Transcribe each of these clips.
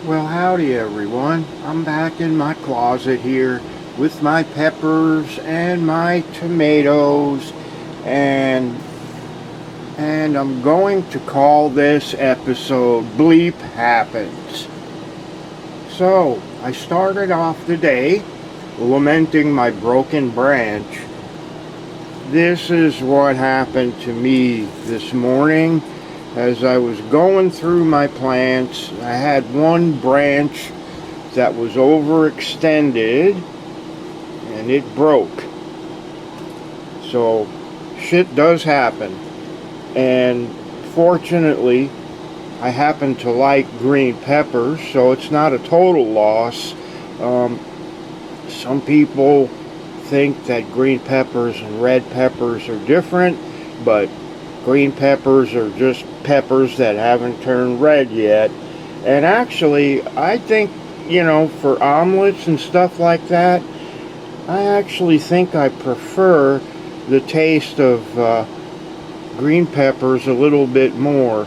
Well, howdy everyone. I'm back in my closet here with my peppers and my tomatoes and I'm going to call this episode Bleep Happens. So, I started off the day lamenting my broken branch. This is what happened to me this morning. As I was going through my plants, I had one branch that was overextended and it broke. So shit does happen. And fortunately, I happen to like green peppers, so it's not a total loss. Some people think that green peppers and red peppers are different, but green peppers are just peppers that haven't turned red yet. And actually, I think, for omelets and stuff like that, I actually think I prefer the taste of green peppers a little bit more.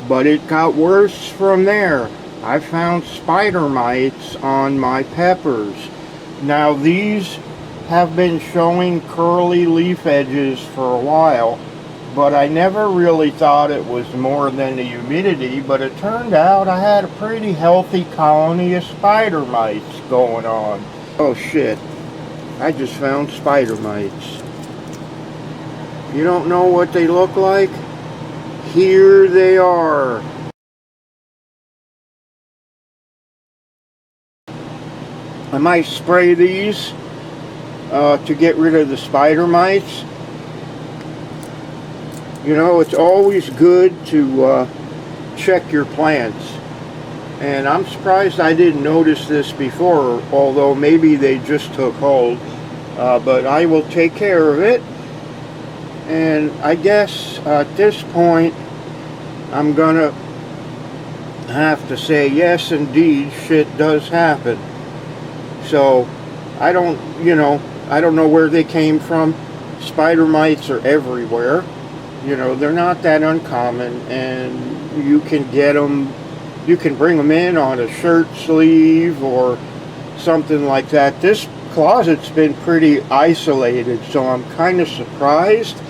But it got worse from there. I found spider mites on my peppers. Now these have been showing curly leaf edges for a while, but I never really thought it was more than the humidity, but it turned out I had a pretty healthy colony of spider mites going on. Oh shit, I just found spider mites. You don't know what they look like? Here they are. I might spray these to get rid of the spider mites. It's always good to check your plants. And I'm surprised I didn't notice this before, although maybe they just took hold. But I will take care of it. And I guess at this point, I'm gonna have to say, yes, indeed, shit does happen. So, I don't know where they came from. Spider mites are everywhere. They're not that uncommon, and you can get them, you can bring them in on a shirt sleeve or something like that. This closet's been pretty isolated, so I'm kind of surprised,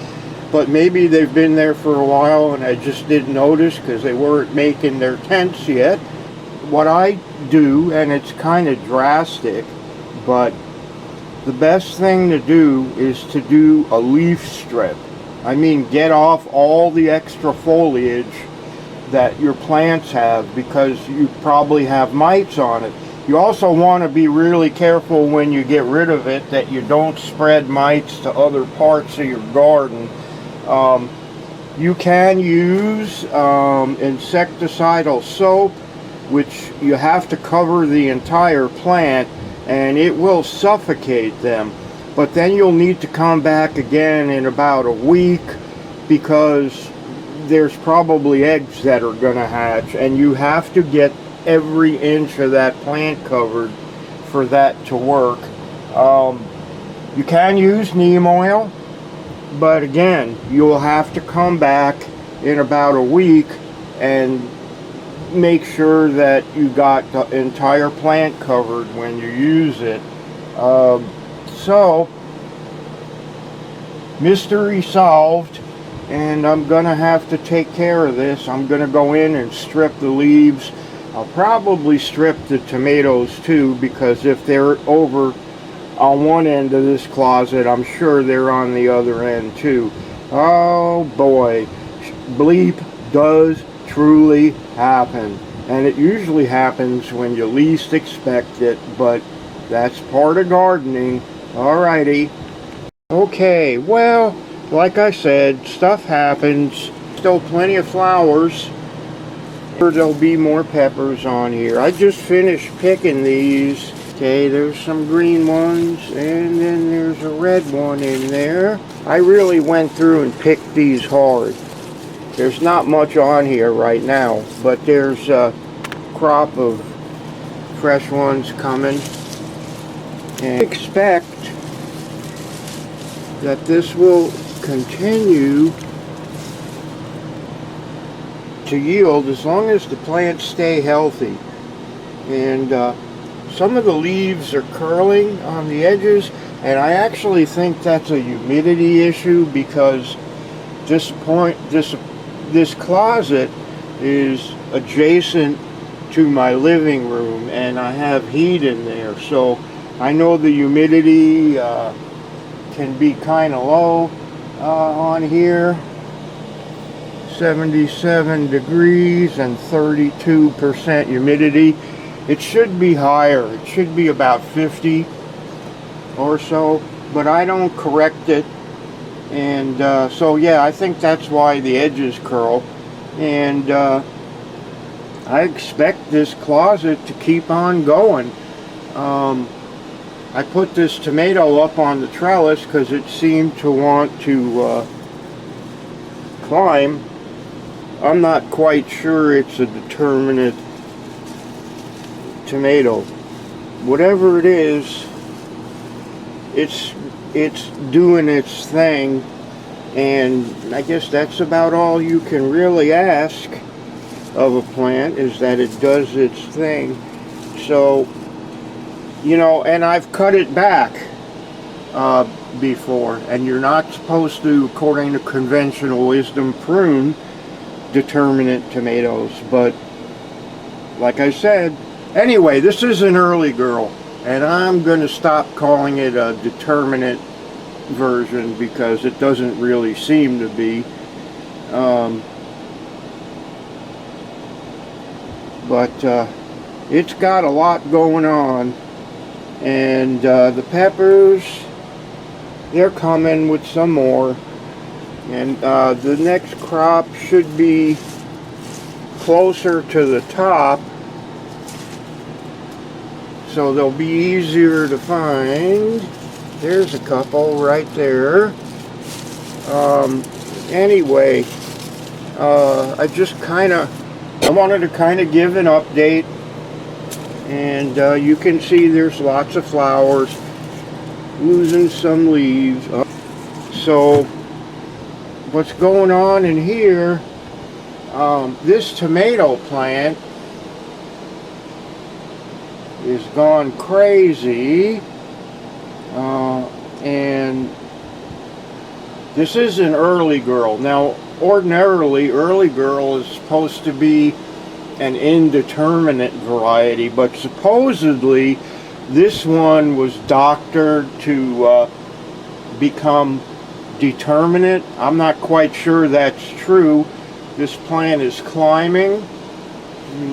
but maybe they've been there for a while and I just didn't notice because they weren't making their tents yet. What I do, and it's kind of drastic, but the best thing to do is to do a leaf strip. I mean, get off all the extra foliage that your plants have because you probably have mites on it. You also want to be really careful when you get rid of it that you don't spread mites to other parts of your garden. You can use insecticidal soap, which you have to cover the entire plant, and it will suffocate them. But then you'll need to come back again in about a week because there's probably eggs that are going to hatch, and you have to get every inch of that plant covered for that to work. You can use neem oil, but again, you'll have to come back in about a week and make sure that you got the entire plant covered when you use it. So, mystery solved, and I'm gonna have to take care of this. I'm gonna go in and strip the leaves. I'll probably strip the tomatoes too, because if they're over on one end of this closet, I'm sure they're on the other end too. Oh boy, bleep does truly happen, and it usually happens when you least expect it, but that's part of gardening. Alrighty. Okay, well, like I said, stuff happens. Still plenty of flowers. There'll be more peppers on here. I just finished picking these. Okay, there's some green ones, and then there's a red one in there. I really went through and picked these hard. There's not much on here right now, but there's a crop of fresh ones coming. And expect that this will continue to yield as long as the plants stay healthy. and some of the leaves are curling on the edges, and I actually think that's a humidity issue, because this closet is adjacent to my living room, and I have heat in there, so I know the humidity can be kind of low on here. 77 degrees and 32% humidity. It should be higher. It should be about 50 or so, but I don't correct it. And so yeah, I think that's why the edges curl. And I expect this closet to keep on going. I put this tomato up on the trellis because it seemed to want to climb. I'm not quite sure it's a determinate tomato. Whatever it is, it's doing its thing, and I guess that's about all you can really ask of a plant, is that it does its thing. So, you know, and I've cut it back before, and you're not supposed to, according to conventional wisdom, prune determinate tomatoes, but like I said, anyway, this is an early girl, and I'm going to stop calling it a determinate version because it doesn't really seem to be. But it's got a lot going on, and the peppers, they're coming with some more. And the next crop should be closer to the top, so they'll be easier to find. There's a couple right there. Anyway, I wanted to kind of give an update, and you can see there's lots of flowers, losing some leaves. So what's going on in here, this tomato plant is gone crazy, and this is an early girl. Now, ordinarily, early girl is supposed to be an indeterminate variety, but supposedly this one was doctored to become determinate. I'm not quite sure that's true. This plant is climbing.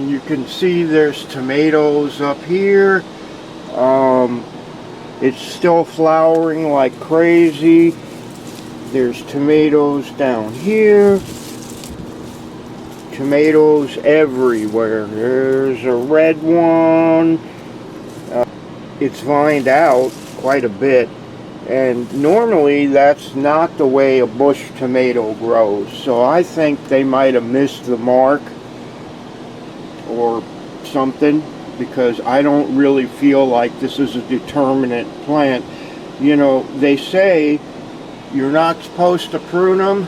You can see there's tomatoes up here. It's still flowering like crazy. There's tomatoes down here. Tomatoes everywhere. There's a red one. It's vined out quite a bit. And normally that's not the way a bush tomato grows. So I think they might have missed the mark or something, because I don't really feel like this is a determinate plant. You know, they say you're not supposed to prune them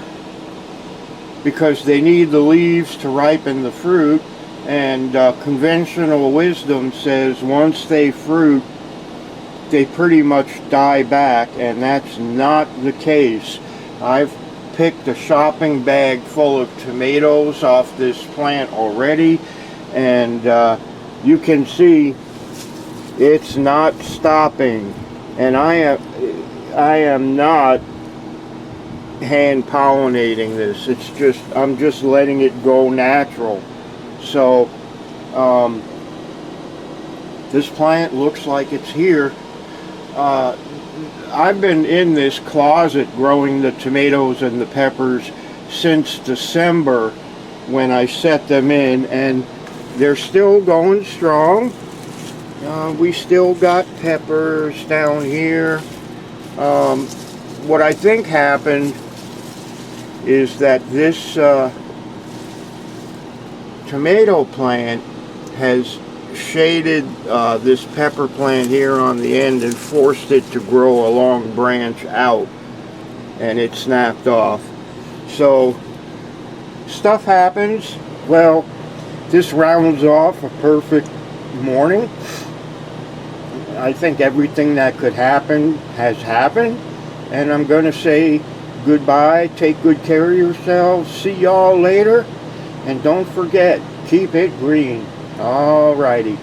because they need the leaves to ripen the fruit, and conventional wisdom says once they fruit, they pretty much die back, and that's not the case. I've picked a shopping bag full of tomatoes off this plant already, and you can see it's not stopping, and I am not hand pollinating this. It's just, I'm just letting it go natural. So this plant looks like it's here. I've been in this closet growing the tomatoes and the peppers since December when I set them in, and they're still going strong. We still got peppers down here. What I think happened is that this tomato plant has shaded this pepper plant here on the end and forced it to grow a long branch out, and it snapped off. So stuff happens. Well, this rounds off a perfect morning. I think everything that could happen has happened, and I'm going to say goodbye. Take good care of yourselves. See y'all later, and don't forget, keep it green. All righty.